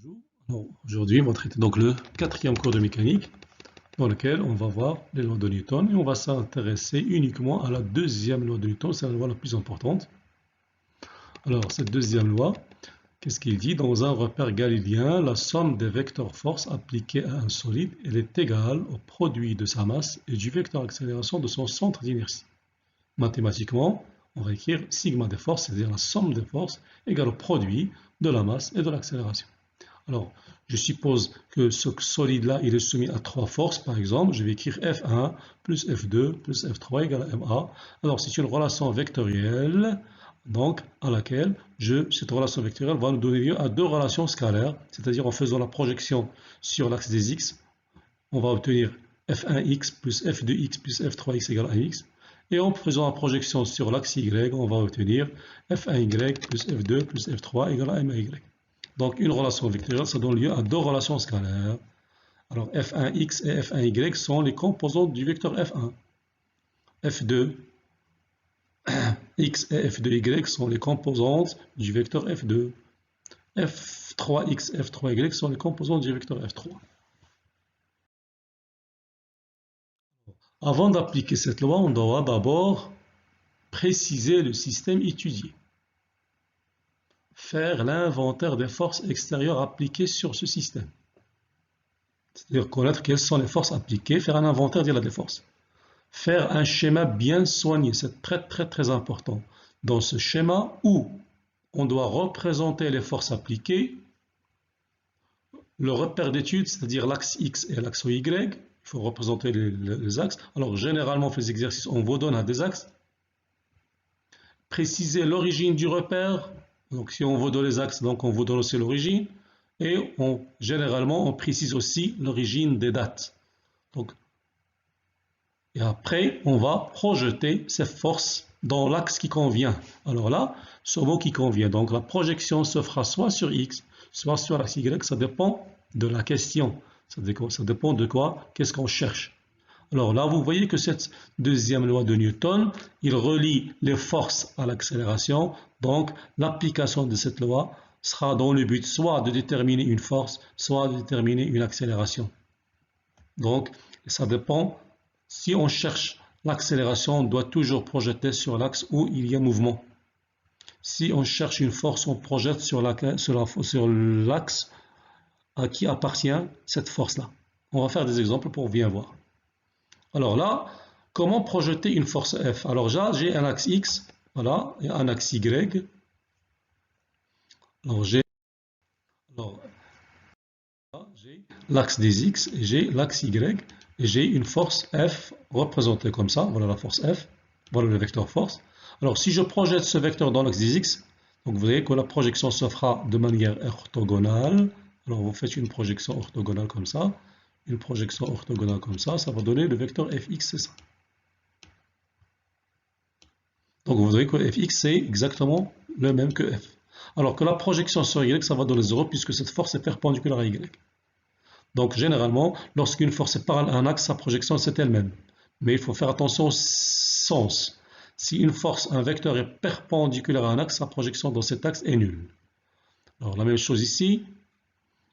Bonjour. Alors, aujourd'hui, on va traiter donc le quatrième cours de mécanique dans lequel on va voir les lois de Newton et on va s'intéresser uniquement à la deuxième loi de Newton, c'est la loi la plus importante. Alors, cette deuxième loi, qu'est-ce qu'il dit? Dans un repère galiléen, la somme des vecteurs force appliqués à un solide, elle est égale au produit de sa masse et du vecteur accélération de son centre d'inertie. Mathématiquement, on va écrire sigma des forces, c'est-à-dire la somme des forces, égale au produit de la masse et de l'accélération. Alors, je suppose que ce solide-là, il est soumis à trois forces, par exemple. Je vais écrire F1 plus F2 plus F3 égale à MA. Alors, c'est une relation vectorielle, donc, à laquelle cette relation vectorielle va nous donner lieu à deux relations scalaires, c'est-à-dire en faisant la projection sur l'axe des x, on va obtenir F1x plus F2x plus F3x égale à x. Et en faisant la projection sur l'axe y, on va obtenir F1y plus F2 plus F3 égale à MY. Donc, une relation vectorielle, ça donne lieu à deux relations scalaires. Alors, F1x et F1y sont les composantes du vecteur F1. F2x et F2y sont les composantes du vecteur F2. F3x et F3y sont les composantes du vecteur F3. Avant d'appliquer cette loi, on doit d'abord préciser le système étudié. Faire l'inventaire des forces extérieures appliquées sur ce système. C'est-à-dire connaître quelles sont les forces appliquées, faire un inventaire des forces. Faire un schéma bien soigné, c'est très important. Dans ce schéma où on doit représenter les forces appliquées, le repère d'étude, c'est-à-dire l'axe X et l'axe Y, il faut représenter les axes. Alors généralement, on fait les exercices, on vous donne des axes. Préciser l'origine du repère. Donc si on vous donne les axes, donc on vous donne aussi l'origine. Et généralement, on précise aussi l'origine des dates. Donc, et après, on va projeter ces forces dans l'axe qui convient. Alors là, ce mot qui convient. Donc la projection se fera soit sur X, soit sur l'axe Y. Ça dépend de la question. Ça dépend de quoi? Qu'est-ce qu'on cherche? Alors là, vous voyez que cette deuxième loi de Newton, il relie les forces à l'accélération. Donc, l'application de cette loi sera dans le but soit de déterminer une force, soit de déterminer une accélération. Donc, ça dépend. Si on cherche l'accélération, on doit toujours projeter sur l'axe où il y a mouvement. Si on cherche une force, on projette sur l'axe à qui appartient cette force-là. On va faire des exemples pour bien voir. Alors là, comment projeter une force F? Alors là, j'ai un axe X, voilà, et un axe Y. Alors j'ai l'axe des X, et j'ai l'axe Y, et j'ai une force F représentée comme ça. Voilà la force F, voilà le vecteur force. Alors si je projette ce vecteur dans l'axe des X, donc vous voyez que la projection se fera de manière orthogonale. Alors vous faites une projection orthogonale comme ça. Une projection orthogonale comme ça va donner le vecteur fx, c'est ça. Donc vous voyez que fx c'est exactement le même que f. Alors que la projection sur y, ça va donner 0 puisque cette force est perpendiculaire à y. Donc généralement, lorsqu'une force est parallèle à un axe, sa projection c'est elle-même. Mais il faut faire attention au sens. Si une force, un vecteur est perpendiculaire à un axe, sa projection dans cet axe est nulle. Alors la même chose ici.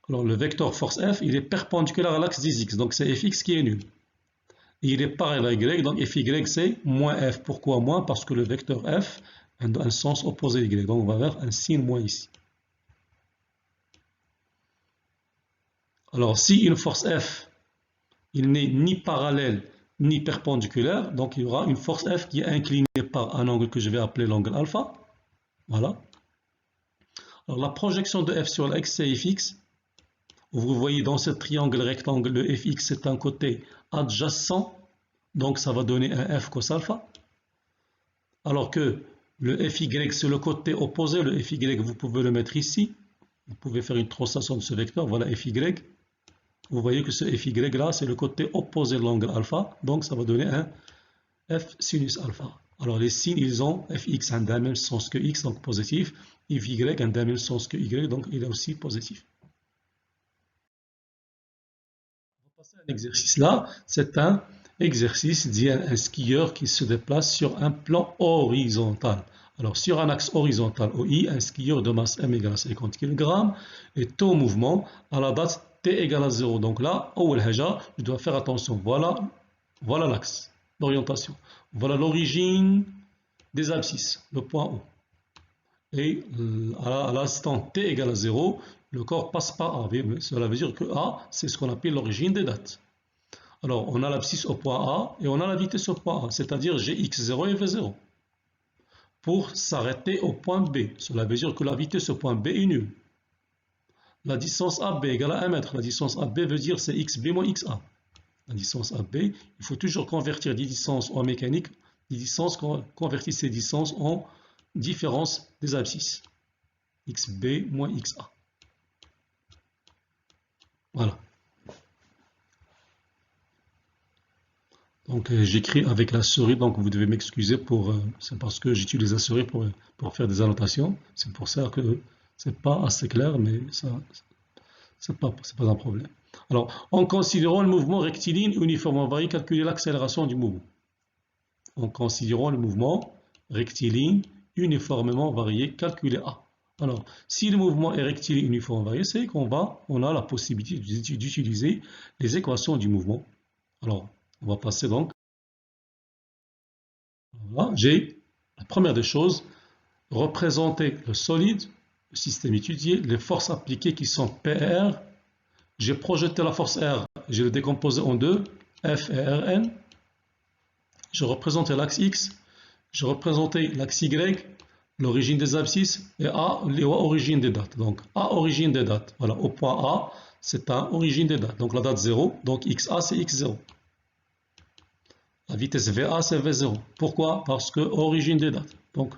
Alors le vecteur force F, il est perpendiculaire à l'axe des X, donc c'est Fx qui est nul. Et il est parallèle à Y, donc Fy c'est moins F. Pourquoi moins? Parce que le vecteur F a un sens opposé à Y, donc on va vers un signe moins ici. Alors si une force F, il n'est ni parallèle ni perpendiculaire, donc il y aura une force F qui est inclinée par un angle que je vais appeler l'angle alpha. Voilà. Alors la projection de F sur l'axe c'est Fx. Vous voyez dans ce triangle rectangle, le fx c'est un côté adjacent, donc ça va donner un f cos alpha. Alors que le fy c'est le côté opposé, le fy vous pouvez le mettre ici. Vous pouvez faire une translation de ce vecteur, voilà fy. Vous voyez que ce fy là c'est le côté opposé de l'angle alpha, donc ça va donner un f sinus alpha. Alors les signes ils ont fx un d'un même sens que x, donc positif, et fy un d'un même sens que y, donc il est aussi positif. Exercice là, c'est un exercice d'un skieur qui se déplace sur un plan horizontal. Alors, sur un axe horizontal OI, un skieur de masse M égale à 50 kg est en mouvement à la date T égale à 0. Donc là, je dois faire attention. Voilà l'axe d'orientation. Voilà l'origine des abscisses, le point O. Et à l'instant T égale à 0, le corps passe par A. Cela veut dire que A, c'est ce qu'on appelle l'origine des dates. Alors, on a l'abscisse au point A et on a la vitesse au point A, c'est-à-dire j'ai x0 et v0. Pour s'arrêter au point B, cela veut dire que la vitesse au point B est nulle. La distance AB égale à 1 mètre. La distance AB veut dire c'est xB moins xa. La distance AB, il faut toujours convertir des distances en mécanique, convertir ces distances en différence des abscisses. xB moins xa. Voilà. Donc j'écris avec la souris, donc vous devez m'excuser c'est parce que j'utilise la souris pour faire des annotations. C'est pour ça que c'est pas assez clair, mais ça c'est pas un problème. Alors, en considérant le mouvement rectiligne uniformément varié, calculer l'accélération du mouvement. En considérant le mouvement rectiligne uniformément varié, calculer A. Alors, si le mouvement est rectiligne uniformément varié, c'est qu'on a la possibilité d'utiliser les équations du mouvement. Alors, on va passer donc. Voilà, j'ai la première des choses, représenter le solide, le système étudié, les forces appliquées qui sont PR. J'ai projeté la force R, je l'ai décomposée en deux, F et Rn. Je représentais l'axe X, je représentais l'axe Y, l'origine des abscisses, et A, l'origine des dates. Donc A, origine des dates. Voilà, au point A, c'est A, origine des dates. Donc la date 0, donc XA, c'est X0. La vitesse VA, c'est V0. Pourquoi? Parce que origine des dates. Donc,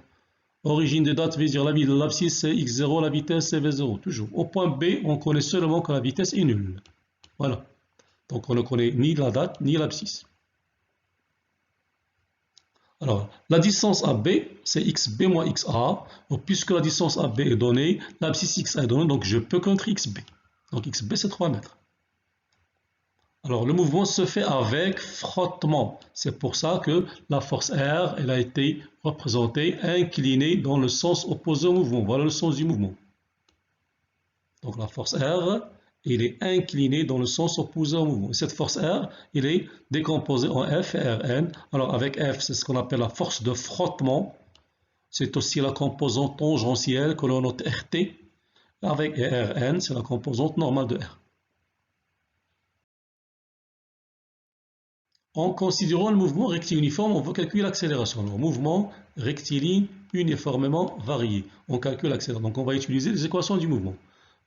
origine des dates veut dire l'abscisse, c'est X0, la vitesse, c'est V0. Toujours. Au point B, on connaît seulement que la vitesse est nulle. Voilà. Donc, on ne connaît ni la date, ni l'abscisse. Alors, la distance AB, c'est XB moins XA. Donc, puisque la distance AB est donnée, l'abscisse XA est donnée, donc je peux connaître XB. Donc, XB, c'est 3 mètres. Alors, le mouvement se fait avec frottement. C'est pour ça que la force R, elle a été représentée inclinée dans le sens opposé au mouvement. Voilà le sens du mouvement. Donc, la force R, elle est inclinée dans le sens opposé au mouvement. Et cette force R, elle est décomposée en F et Rn. Alors, avec F, c'est ce qu'on appelle la force de frottement. C'est aussi la composante tangentielle que l'on note RT. Avec Rn, c'est la composante normale de R. En considérant le mouvement rectiligne uniforme, on va calculer l'accélération. Le mouvement rectiligne uniformément varié. On calcule l'accélération. Donc on va utiliser les équations du mouvement.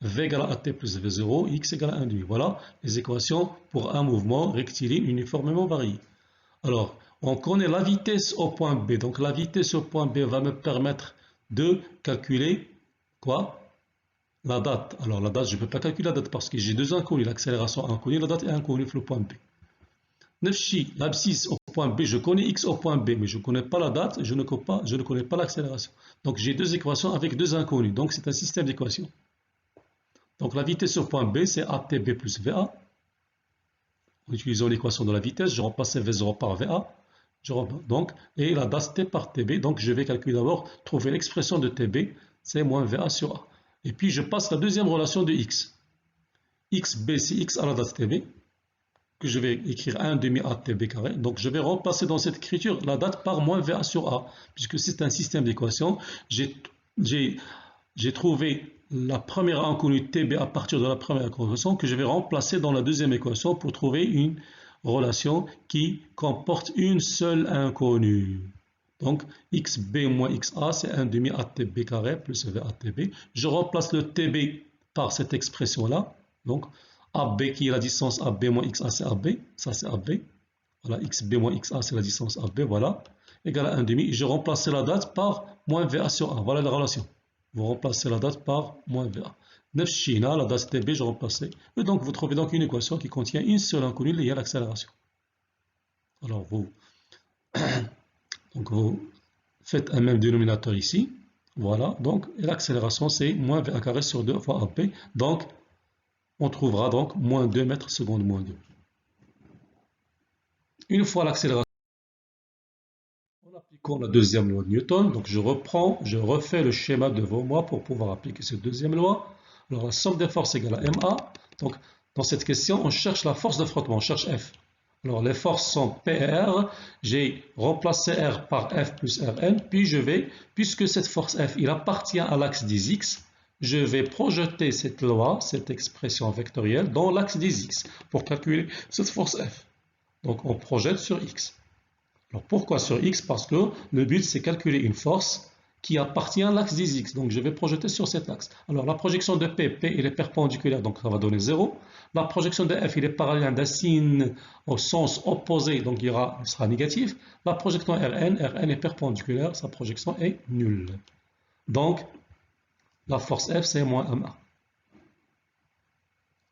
V égale à AT plus V0, X égale à 1 demi. Voilà les équations pour un mouvement rectiligne uniformément varié. Alors, on connaît la vitesse au point B. Donc la vitesse au point B va me permettre de calculer quoi? La date. Alors la date, je ne peux pas calculer la date parce que j'ai deux inconnus. L'accélération inconnue, la date est inconnue pour le point B. Nefchi, l'abscisse au point B, je connais x au point B, mais je ne connais pas la date, je ne connais pas l'accélération. Donc j'ai deux équations avec deux inconnus. Donc c'est un système d'équations. Donc la vitesse au point B, c'est ATB plus VA. En utilisant l'équation de la vitesse, je remplace V0 par VA. Et la date T par TB. Donc je vais calculer d'abord, trouver l'expression de TB, c'est moins VA sur A. Et puis je passe la deuxième relation de X. XB, c'est X à la date TB. Que je vais écrire 1 demi ATB carré. Donc je vais remplacer dans cette écriture la date par moins VA sur A, puisque c'est un système d'équations. J'ai trouvé la première inconnue TB à partir de la première équation que je vais remplacer dans la deuxième équation pour trouver une relation qui comporte une seule inconnue. Donc XB moins XA, c'est 1 demi ATB carré plus VATB. Je remplace le TB par cette expression-là. Donc AB qui est la distance AB moins XA, c'est AB. Ça, c'est AB. Voilà, XB moins XA, c'est la distance AB. Voilà. Égal à 1 demi. Et je remplace la date par moins VA sur A. Voilà la relation. Vous remplacez la date par moins VA. Nefchina, la date TB, je remplace. Et donc, vous trouvez donc une équation qui contient une seule inconnue liée à l'accélération. Alors, vous faites un même dénominateur ici. Voilà. Donc, l'accélération, c'est moins VA carré sur 2 fois AB. Donc, on trouvera donc moins 2 mètres secondes moins 2. Une fois l'accélération, En appliquant la deuxième loi de Newton, donc je refais le schéma devant moi pour pouvoir appliquer cette deuxième loi. Alors la somme des forces égale à MA. Donc dans cette question, on cherche la force de frottement, on cherche F. Alors les forces sont P et R. J'ai remplacé R par F plus Rn, puis puisque cette force F, il appartient à l'axe des X, je vais projeter cette loi, cette expression vectorielle, dans l'axe des X pour calculer cette force F. Donc on projette sur X. Alors pourquoi sur X? Parce que le but c'est calculer une force qui appartient à l'axe des X. Donc je vais projeter sur cet axe. Alors la projection de P il est perpendiculaire, donc ça va donner 0. La projection de F, il est parallèle d'un signe au sens opposé, donc il sera négatif. La projection Rn est perpendiculaire, sa projection est nulle. Donc la force F c'est moins ma.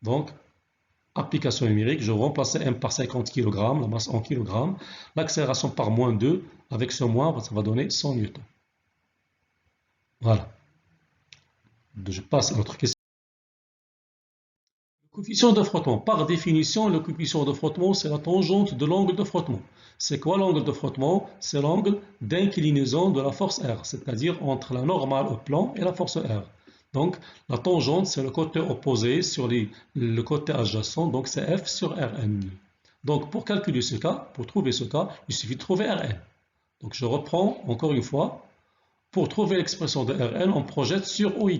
Donc application numérique, je remplace M par 50 kg, la masse en kg, l'accélération par moins 2, avec ce moins, ça va donner 100 newtons. Voilà. Je passe à l'autre question. Le coefficient de frottement. Par définition, le coefficient de frottement, c'est la tangente de l'angle de frottement. C'est quoi l'angle de frottement? C'est l'angle d'inclinaison de la force R, c'est-à-dire entre la normale au plan et la force R. Donc, la tangente, c'est le côté opposé sur le côté adjacent, donc c'est F sur Rn. Donc, pour calculer ce cas, pour trouver ce cas, il suffit de trouver Rn. Donc, je reprends encore une fois. Pour trouver l'expression de Rn, on projette sur OY.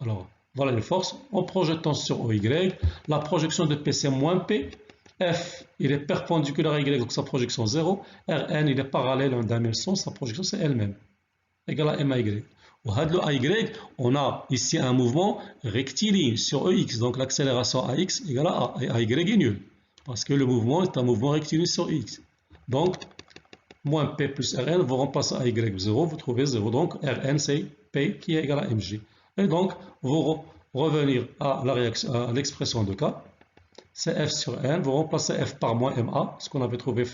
Alors, voilà les forces. En projetant sur OY, la projection de P, c'est moins P. F, il est perpendiculaire à Y, donc sa projection 0. Rn, il est parallèle à une dimension, sa projection, c'est elle-même. Égale à MAY. Au AY, on a ici un mouvement rectiligne sur EX. Donc l'accélération AX égale à AY est nul. Parce que le mouvement est un mouvement rectiligne sur EX. Donc, moins P plus Rn, vous remplacez AY 0, vous trouvez 0. Donc Rn, c'est P qui est égal à Mg. Et donc, vous revenir à l'expression de K. C'est F sur N, vous remplacez F par moins MA, ce qu'on avait trouvé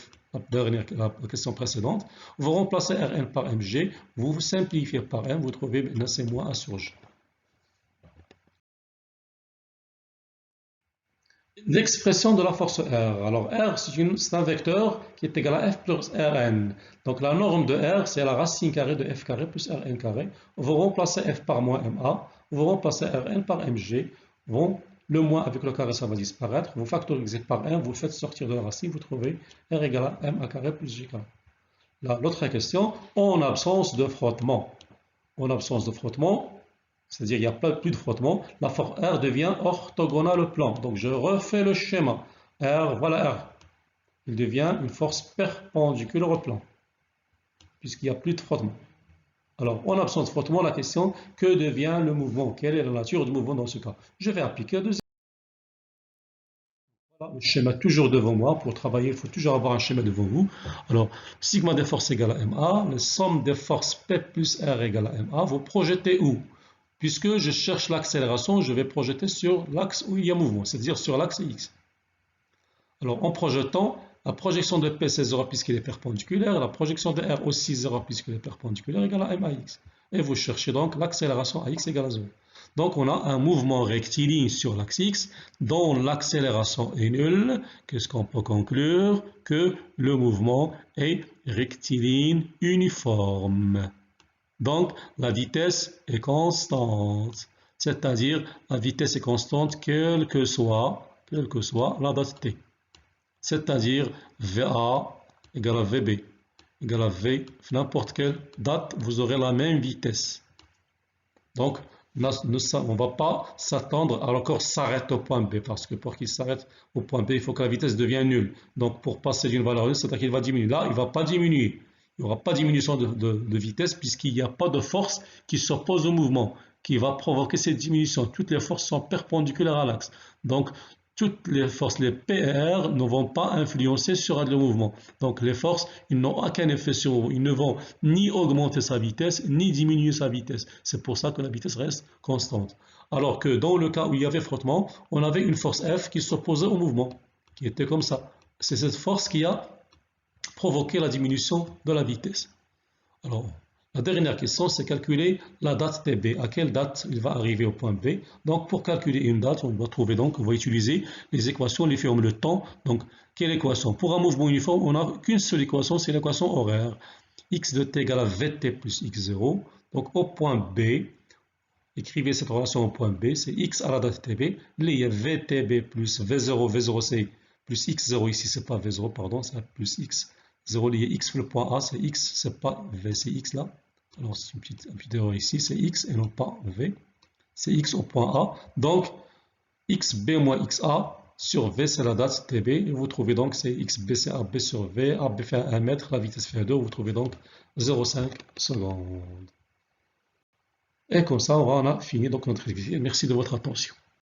la question précédente. Vous remplacez Rn par Mg, vous simplifiez par M, vous trouvez maintenant c'est moins A sur G. L'expression de la force R. Alors R, c'est un vecteur qui est égal à F plus Rn. Donc la norme de R, c'est la racine carrée de F carré plus Rn carré. Vous remplacez F par moins MA, vous remplacez Rn par Mg. Le moins avec le carré, ça va disparaître. Vous factorisez par 1, vous le faites sortir de la racine, vous trouvez R égale à MA carré plus J carré. Là, l'autre question, en absence de frottement. En absence de frottement, c'est-à-dire qu'il n'y a plus de frottement, la force R devient orthogonale au plan. Donc je refais le schéma. R, voilà R. Il devient une force perpendiculaire au plan, puisqu'il n'y a plus de frottement. Alors, en absence de frottement, la question, que devient le mouvement? Quelle est la nature du mouvement dans ce cas? Je vais appliquer le deuxième. Voilà, le schéma toujours devant moi. Pour travailler, il faut toujours avoir un schéma devant vous. Alors, sigma des forces égale à MA, la somme des forces P plus R égale à MA. Vous projetez où? Puisque je cherche l'accélération, je vais projeter sur l'axe où il y a mouvement, c'est-à-dire sur l'axe X. Alors, en projetant, la projection de P, c'est 0 puisqu'il est perpendiculaire. La projection de R aussi 0 puisqu'il est perpendiculaire égale à MAX. Et vous cherchez donc l'accélération AX égale à 0. Donc on a un mouvement rectiligne sur l'axe X dont l'accélération est nulle. Qu'est-ce qu'on peut conclure? Que le mouvement est rectiligne uniforme. Donc la vitesse est constante. C'est-à-dire la vitesse est constante quelle que soit la date t. C'est-à-dire VA égale à VB égale à V, n'importe quelle date, vous aurez la même vitesse. Donc, on ne va pas s'attendre à encore s'arrêter au point B, parce que pour qu'il s'arrête au point B, il faut que la vitesse devienne nulle. Donc, pour passer d'une valeur à une, c'est-à-dire qu'il va diminuer. Là, il ne va pas diminuer. Il n'y aura pas de diminution de vitesse, puisqu'il n'y a pas de force qui s'oppose au mouvement, qui va provoquer cette diminution. Toutes les forces sont perpendiculaires à l'axe. Donc, toutes les forces, les PR, ne vont pas influencer sur le mouvement. Donc les forces, ils n'ont aucun effet sur vous. Ils ne vont ni augmenter sa vitesse, ni diminuer sa vitesse. C'est pour ça que la vitesse reste constante. Alors que dans le cas où il y avait frottement, on avait une force F qui s'opposait au mouvement, qui était comme ça. C'est cette force qui a provoqué la diminution de la vitesse. Alors, La dernière question, c'est calculer la date TB. À quelle date il va arriver au point B? Donc, pour calculer une date, on va trouver donc, on va utiliser les équations, les formes de temps. Donc, quelle équation? Pour un mouvement uniforme, on n'a qu'une seule équation, c'est l'équation horaire. X de t égale à Vt plus X0. Donc, au point B, écrivez cette relation au point B, c'est X à la date TB. Là, il y a VTB plus V0, V0 c'est plus X0 ici, c'est pas V0, pardon, c'est plus X0 lié X le point A, c'est X, c'est pas V, c'est X là. Alors, c'est une petite erreur ici, c'est X et non pas V. C'est X au point A. Donc, XB moins XA sur V, c'est la date TB. Et vous trouvez donc, c'est XB, c'est AB sur V. AB fait 1 mètre, la vitesse fait 2. Vous trouvez donc 0,5 secondes. Et comme ça, on a fini donc notre exercice. Merci de votre attention.